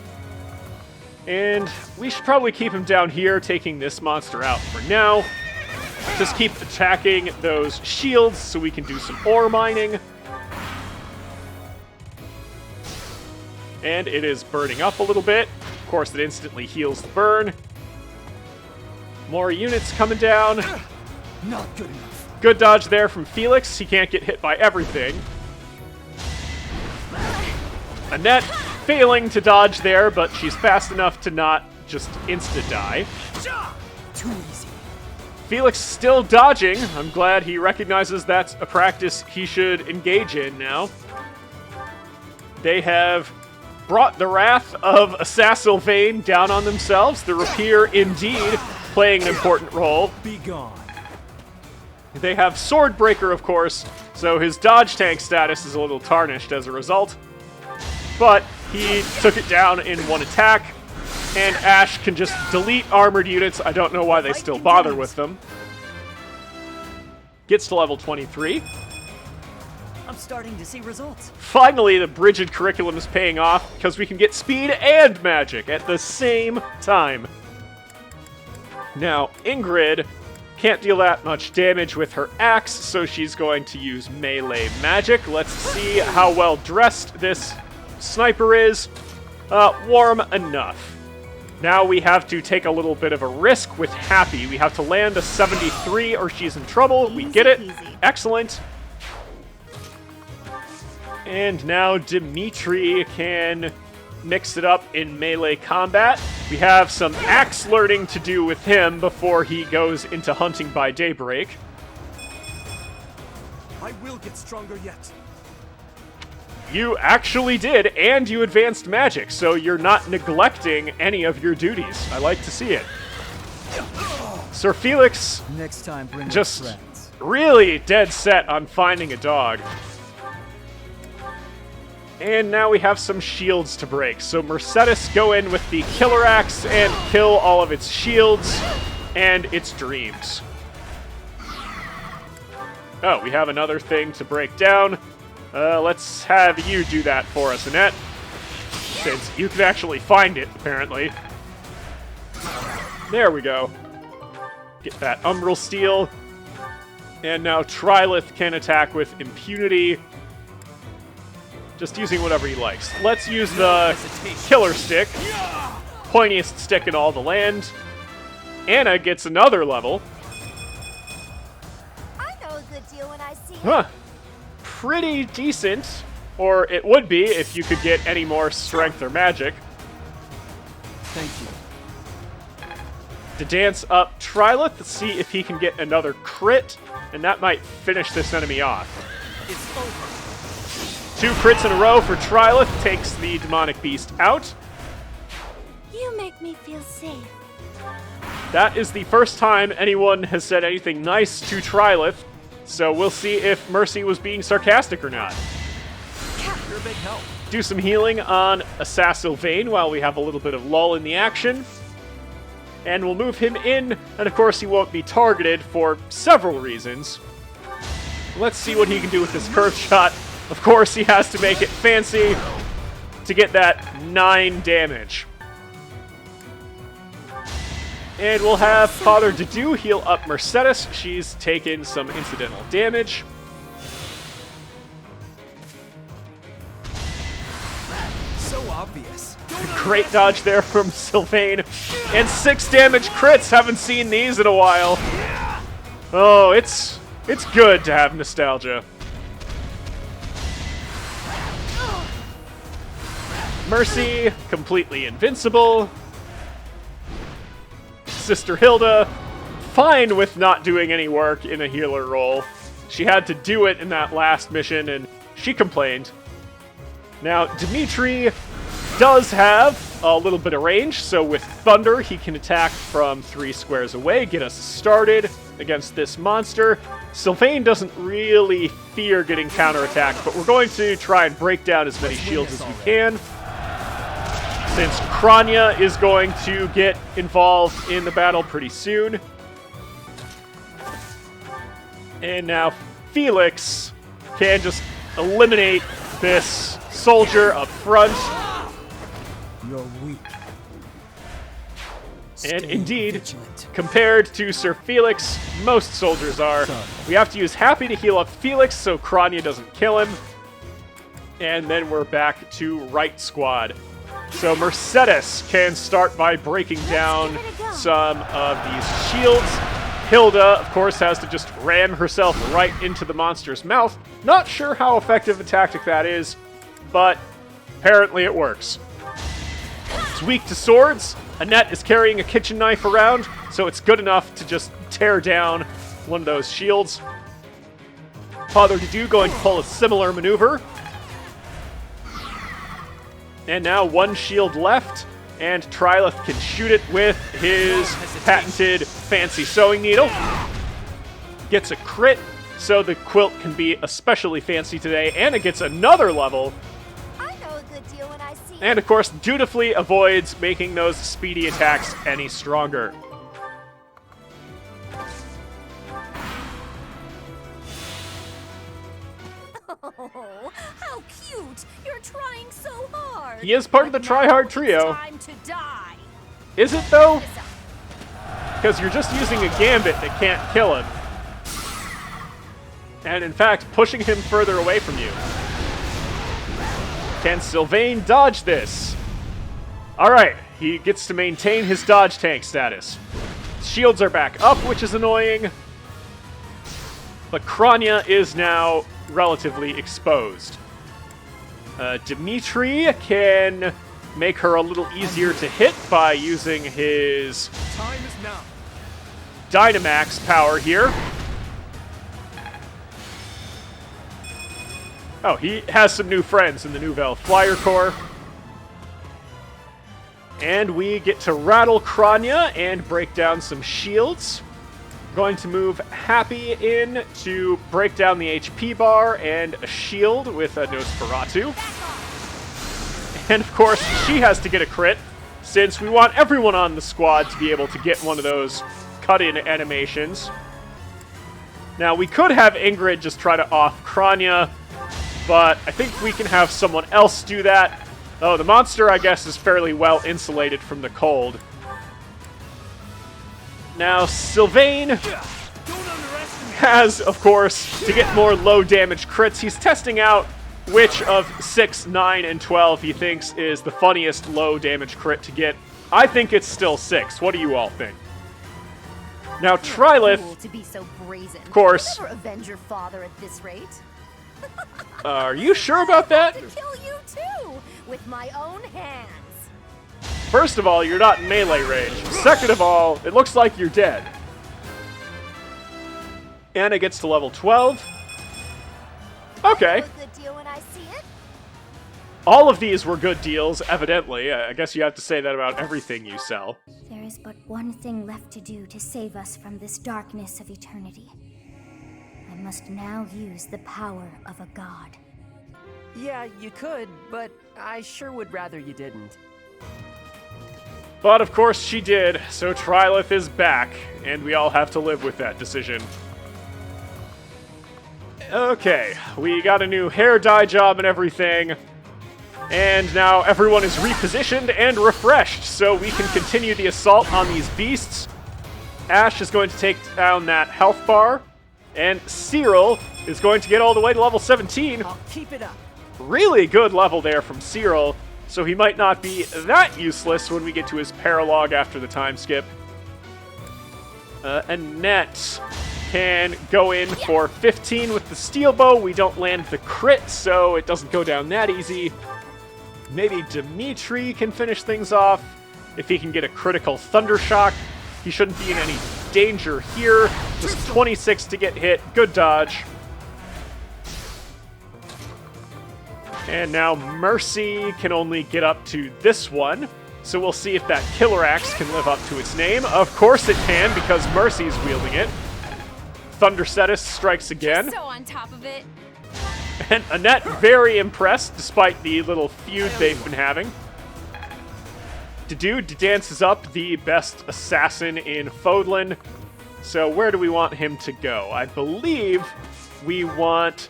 And we should probably keep him down here, taking this monster out for now. Just keep attacking those shields so we can do some ore mining. And it is burning up a little bit. Of course, it instantly heals the burn. More units coming down. Not good enough. Good dodge there from Felix. He can't get hit by everything. Annette failing to dodge there, but she's fast enough to not just insta-die. Too easy. Felix still dodging. I'm glad he recognizes that's a practice he should engage in now. They have brought the wrath of Sylvain down on themselves. The rapier, indeed, playing an important role. Be gone. They have Swordbreaker, of course, so his dodge tank status is a little tarnished as a result. But he took it down in one attack, and Ash can just delete armored units. I don't know why they still bother with them. Gets to level 23. I'm starting to see results. Finally, the Brigid curriculum is paying off because we can get speed and magic at the same time. Now, Ingrid can't deal that much damage with her axe, so she's going to use melee magic. Let's see how well dressed this sniper is. Warm enough. Now we have to take a little bit of a risk with Happy. We have to land a 73 or she's in trouble. We get it. Excellent. And now Dimitri can mix it up in melee combat. We have some axe learning to do with him before he goes into hunting by daybreak. I will get stronger yet. You actually did, and you advanced magic, so you're not neglecting any of your duties. I like to see it. Sir Felix Next time, bring just friends. really dead set on finding a dog. And now we have some shields to break. So Mercedes go in with the killer axe and kill all of its shields and its dreams. Oh, we have another thing to break down. Let's have you do that for us, Annette. Since you can actually find it, apparently. There we go. Get that Umbral Steel. And now Tryleth can attack with impunity. Just using whatever he likes. Let's use the killer stick. Pointiest stick in all the land. Anna gets another level. I know a good deal when I see it. Huh. Pretty decent. Or it would be if you could get any more strength or magic. Thank you. To dance up Tryleth to see if he can get another crit. And that might finish this enemy off. It's over. 2 crits in a row for Tryleth, takes the demonic beast out. You make me feel safe. That is the first time anyone has said anything nice to Tryleth, so we'll see if Mercy was being sarcastic or not. You're a big help. Do some healing on Sylvain while we have a little bit of lull in the action. And we'll move him in, and of course he won't be targeted for several reasons. Let's see what he can do with this curve shot. Of course, he has to make it fancy to get that 9 damage. And we'll have Father Dedu heal up Mercedes. She's taken some incidental damage. So obvious. Great dodge there from Sylvain. And 6 damage crits. Haven't seen these in a while. Oh, it's good to have nostalgia. Mercy, completely invincible. Sister Hilda, fine with not doing any work in a healer role. She had to do it in that last mission, and she complained. Now, Dimitri does have a little bit of range, so with Thunder, he can attack from 3 squares away, get us started against this monster. Sylvain doesn't really fear getting counterattacked, but we're going to try and break down as many shields as we can. Since Kranya is going to get involved in the battle pretty soon. And now Felix can just eliminate this soldier up front. You're weak. And indeed, compared to Sir Felix, most soldiers are. We have to use Happy to heal up Felix so Kranya doesn't kill him. And then we're back to right squad. So Mercedes can start by breaking down some of these shields. Hilda, of course, has to just ram herself right into the monster's mouth. Not sure how effective a tactic that is, but apparently it works. It's weak to swords. Annette is carrying a kitchen knife around, so it's good enough to just tear down one of those shields. Father Dedu going to pull a similar maneuver. And now 1 shield left, and Tryleth can shoot it with his patented fancy sewing needle. Gets a crit, so the quilt can be especially fancy today, and it gets another level. I know a good deal when I see And of course, dutifully avoids making those speedy attacks any stronger. Oh, how cute! You're trying so hard. He is part of the try-hard trio. Time to die. Is it, though? Because you're just using a gambit that can't kill him. And in fact, pushing him further away from you. Can Sylvain dodge this? Alright, he gets to maintain his dodge tank status. Shields are back up, which is annoying. But Kranya is now relatively exposed. Dimitri can make her a little easier to hit by using his Time is now. Dynamax power here. Oh, he has some new friends in the Nouvelle Flyer Corps. And we get to rattle Kranya and break down some shields. Going to move Happy in to break down the HP bar and a shield with a Nosferatu. And of course, she has to get a crit, since we want everyone on the squad to be able to get one of those cut-in animations. Now, we could have Ingrid just try to off Kranya, but I think we can have someone else do that. Oh, the monster, I guess, is fairly well insulated from the cold. Now, Sylvain has, of course, to get more low-damage crits, he's testing out which of 6, 9, and 12 he thinks is the funniest low-damage crit to get. I think it's still 6. What do you all think? Now, Tryleth, To be so brazen. of course. I'll never avenge your father at this rate. Are you sure about that? To kill you too, with my own hands. First of all, you're not in melee range. Second of all, it looks like you're dead. Anna gets to level 12. Okay. a good deal when I see it. All of these were good deals, evidently. I guess you have to say that about everything you sell. There is but one thing left to do to save us from this darkness of eternity. I must now use the power of a god. Yeah, you could, but I sure would rather you didn't. But of course she did, so Tryleth is back, and we all have to live with that decision. Okay, we got a new hair dye job and everything. And now everyone is repositioned and refreshed, so we can continue the assault on these beasts. Ash is going to take down that health bar, and Cyril is going to get all the way to level 17. I'll keep it up. Really good level there from Cyril, so he might not be that useless when we get to his paralog after the time skip. Annette can go in for 15 with the steel bow. We don't land the crit, so it doesn't go down that easy. Maybe Dimitri can finish things off if he can get a critical thunder shock. He shouldn't be in any danger here. Just 26 to get hit. Good dodge. And now Mercy can only get up to this one. So we'll see if that Killer Axe can live up to its name. Of course it can, because Mercy's wielding it. Thunder Cetus strikes again. So on top of it. And Annette very impressed, despite the little feud they've been having. Dedue dances up, the best assassin in Fodlan. So where do we want him to go? I believe we want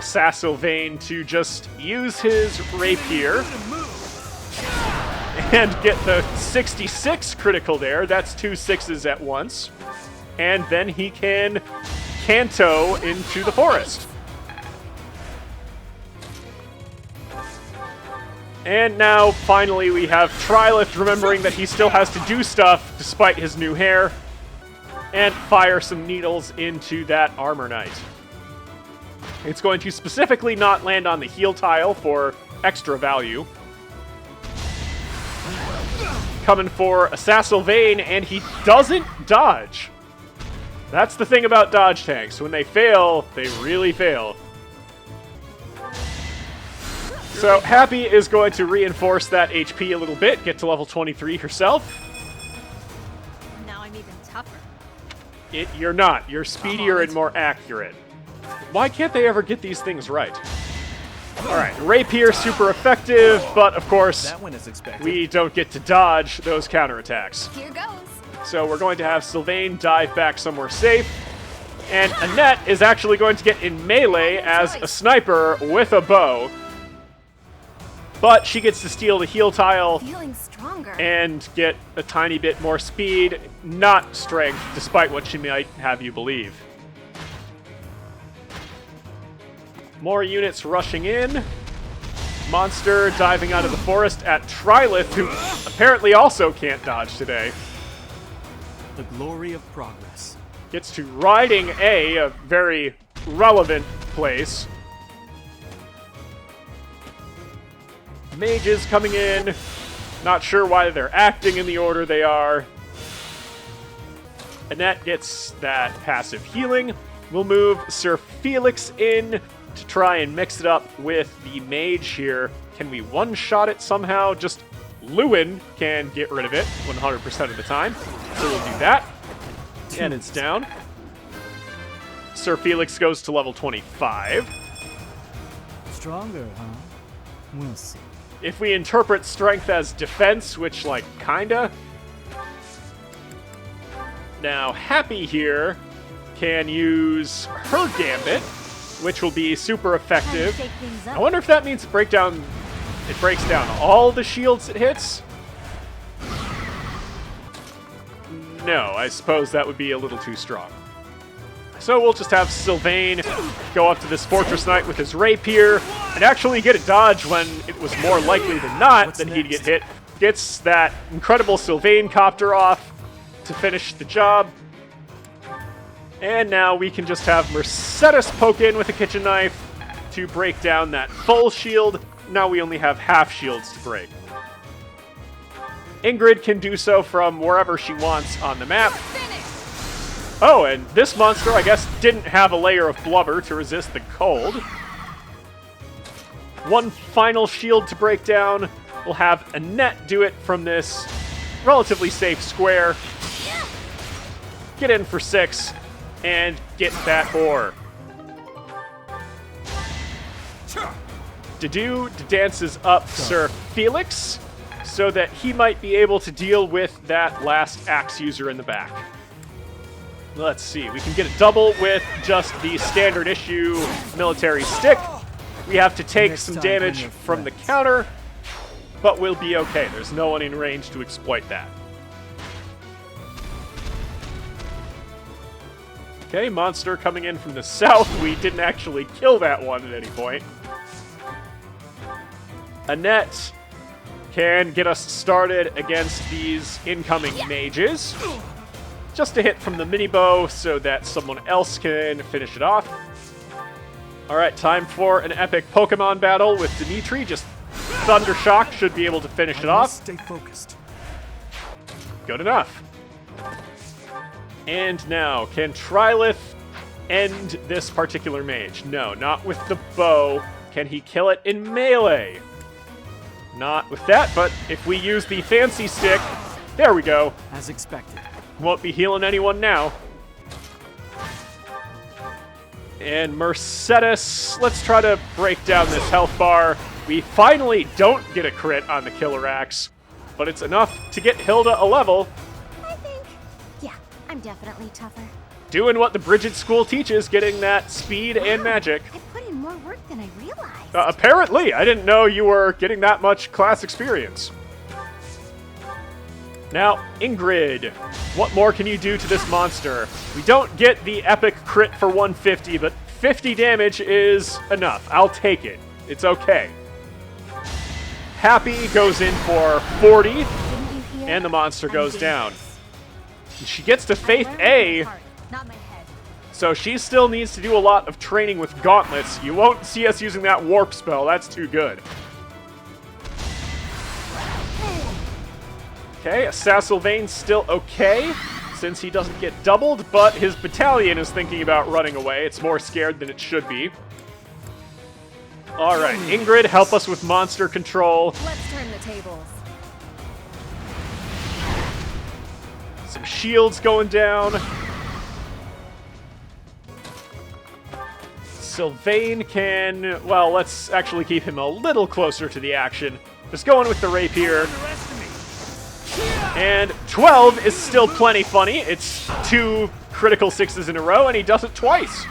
Sylvain to just use his rapier and get the 66 critical there. That's 2 6s at once. And then he can canto into the forest. And now, finally, we have Tryleth remembering that he still has to do stuff despite his new hair, and fire some needles into that Armor Knight. It's going to specifically not land on the heal tile for extra value. Coming for Sylvain, and he doesn't dodge. That's the thing about dodge tanks. When they fail, they really fail. So Happy is going to reinforce that HP a little bit, get to level 23 herself. Now I'm even tougher. You're not. You're speedier and more accurate. Why can't they ever get these things right? Alright, Rapier, super effective, but of course, That one is expected. we don't get to dodge those counterattacks. Here goes. So we're going to have Sylvain dive back somewhere safe. And Annette is actually going to get in melee as a sniper with a bow. But she gets to steal the heal tile Feeling stronger. and get a tiny bit more speed, not strength, despite what she might have you believe. More units rushing in. Monster diving out of the forest at Tryleth, who apparently also can't dodge today. The glory of progress. Gets to riding a very relevant place. Mages coming in. Not sure why they're acting in the order they are. Annette gets that passive healing. We'll move Sir Felix in to try and mix it up with the mage here. Can we one-shot it somehow? Just Lewin can get rid of it 100% of the time. So we'll do that. And it's down. Sir Felix goes to level 25. Stronger, huh? We'll see. If we interpret strength as defense, which, like, kinda. Now, Happy here can use her gambit, which will be super effective. I wonder if that means it breaks down all the shields it hits? No, I suppose that would be a little too strong. So we'll just have Sylvain go up to this Fortress Knight with his rapier and actually get a dodge when it was more likely than not that he'd get hit. Gets that incredible Sylvain copter off to finish the job. And now we can just have Mercedes poke in with a kitchen knife to break down that full shield. Now we only have half shields to break. Ingrid can do so from wherever she wants on the map. Oh, and this monster, I guess, didn't have a layer of blubber to resist the cold. One final shield to break down. We'll have Annette do it from this relatively safe square. Get in for 6 and get that ore. Dedue dances up Sir Felix so that he might be able to deal with that last axe user in the back. Let's see, we can get a double with just the standard issue military stick. We have to take some damage from the counter, but we'll be okay. There's no one in range to exploit that. Okay, monster coming in from the south. We didn't actually kill that one at any point. Annette can get us started against these incoming mages. Just a hit from the mini bow so that someone else can finish it off. Alright, time for an epic Pokemon battle with Dimitri. Just Thundershock should be able to finish it off. Stay focused. Good enough. And now, can Tryleth end this particular mage? No, not with the bow. Can he kill it in melee? Not with that, but if we use the fancy stick, there we go. As expected. Won't be healing anyone now. And Mercedes, let's try to break down this health bar. We finally don't get a crit on the Killer Axe, but it's enough to get Hilda a level. Yeah, I'm definitely tougher. Doing what the Bridget School teaches, getting that speed and magic. I put in more work than I realized. Apparently, I didn't know you were getting that much class experience. Now, Ingrid, what more can you do to this monster? We don't get the epic crit for 150, but 50 damage is enough. I'll take it. It's okay. Happy goes in for 40, and the monster goes down. She gets to Faith A, so she still needs to do a lot of training with gauntlets. You won't see us using that warp spell. That's too good. Okay, Sylvain's still okay, since he doesn't get doubled, but his battalion is thinking about running away. It's more scared than it should be. Alright, Ingrid, help us with monster control. Let's turn the tables. Some shields going down. Sylvain can... Well, let's actually keep him a little closer to the action. Just going with the rapier. And 12 is still plenty funny. It's 2 critical 6s in a row, and he does it twice.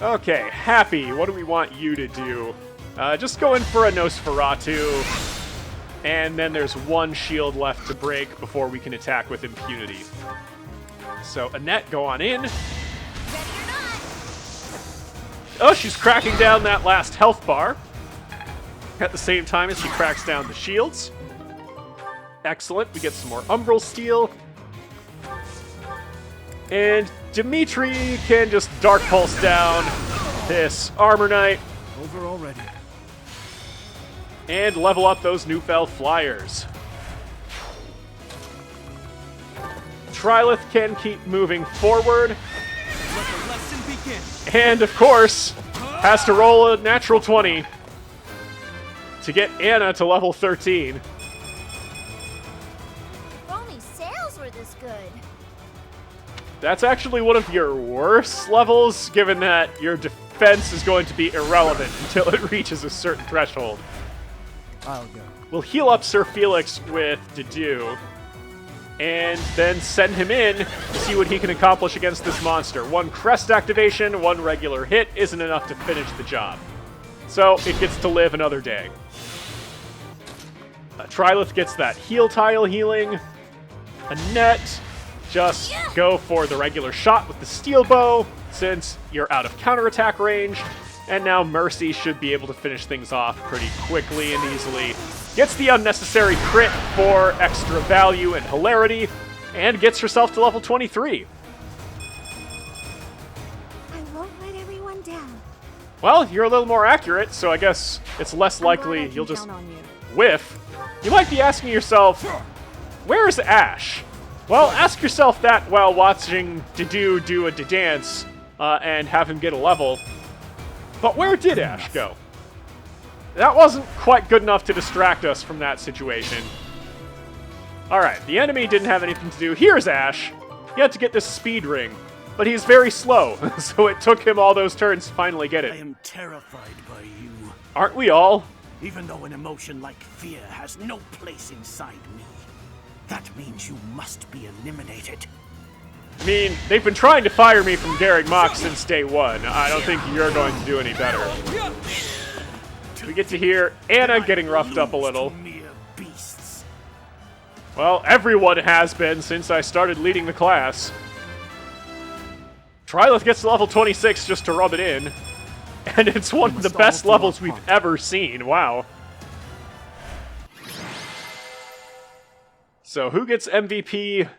Okay, Happy, what do we want you to do? Just go in for a Nosferatu. And then there's 1 shield left to break before we can attack with impunity. So, Annette, go on in. Oh, she's cracking down that last health bar. At the same time as she cracks down the shields. Excellent. We get some more Umbral Steel. And Dimitri can just Dark Pulse down this Armor Knight. Over already. And level up those Newfell Flyers. Tryleth can keep moving forward. Let the lesson begin. And, of course, has to roll a natural 20 to get Anna to level 13. If only sales were this good. That's actually one of your worst levels, given that your defense is going to be irrelevant until it reaches a certain threshold. I'll go. We'll heal up Sir Felix with Dedu, and then send him in to see what he can accomplish against this monster. 1 crest activation, 1 regular hit isn't enough to finish the job. So it gets to live another day. Tryleth gets that heal tile healing. Annette, just go for the regular shot with the steel bow, since you're out of counterattack range. And now Mercy should be able to finish things off pretty quickly and easily. Gets the unnecessary crit for extra value and hilarity, and gets herself to level 23. I won't let everyone down. Well, you're a little more accurate, so I guess it's less likely you'll just whiff. You might be asking yourself, where's Ash? Well, ask yourself that while watching Dedu do a dance and have him get a level. But where did Ash go? That wasn't quite good enough to distract us from that situation. Alright, the enemy didn't have anything to do. Here's Ash. He had to get this speed ring, but he's very slow, so it took him all those turns to finally get I it. am terrified by you, Aren't we all? even though an emotion like fear has no place inside me. That means you must be eliminated. I mean, they've been trying to fire me from Daring Mock since day one. I don't think you're going to do any better. We get to hear Anna getting roughed up a little. Well, everyone has been since I started leading the class. Tryleth gets to level 26 just to rub it in. And it's one of the best levels we've ever seen. Wow. So who gets MVP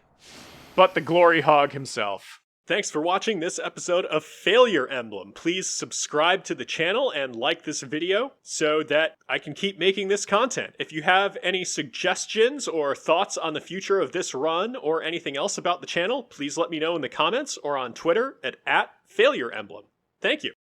but the Glory Hog himself? Thanks for watching this episode of Failure Emblem. Please subscribe to the channel and like this video so that I can keep making this content. If you have any suggestions or thoughts on the future of this run or anything else about the channel, please let me know in the comments or on Twitter at @FailureEmblem. Thank you.